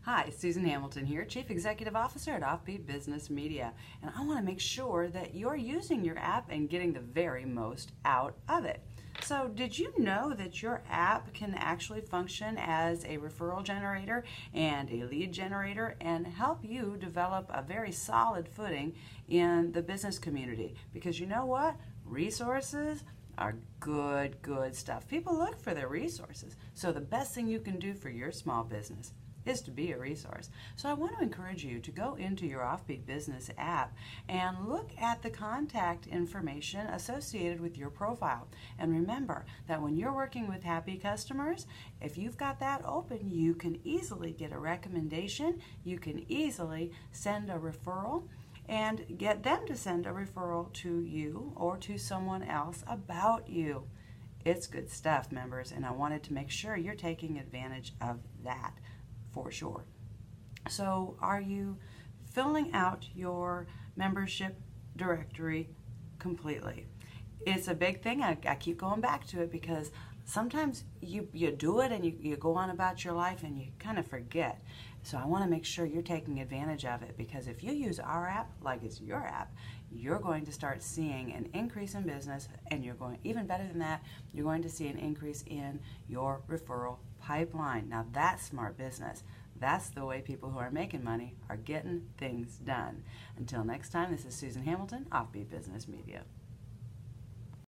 Hi, Susan Hamilton here, Chief Executive Officer at OffBeat Business Media, and I want to make sure that you're using your app and getting the very most out of it. So did you know that your app can actually function as a referral generator and a lead generator and help you develop a very solid footing in the business community? Because you know what? Resources are good stuff. People look for their resources. So the best thing you can do for your small business is to be a resource. So I want to encourage you to go into your OffBeat Business app and look at the contact information associated with your profile. And remember that when you're working with happy customers, if you've got that open, you can easily get a recommendation, you can easily send a referral, and get them to send a referral to you or to someone else about you. It's good stuff, members, and I wanted to make sure you're taking advantage of that for sure. So are you filling out your membership directory completely? It's a big thing. I keep going back to it because sometimes you do it and you go on about your life and you kind of forget. So I want to make sure you're taking advantage of it, because if you use our app like it's your app, you're going to start seeing an increase in business, and you're going, even better than that, you're going to see an increase in your referral pipeline. Now that's smart business. That's the way people who are making money are getting things done. Until next time, this is Susan Hamilton, OffBeat Business Media.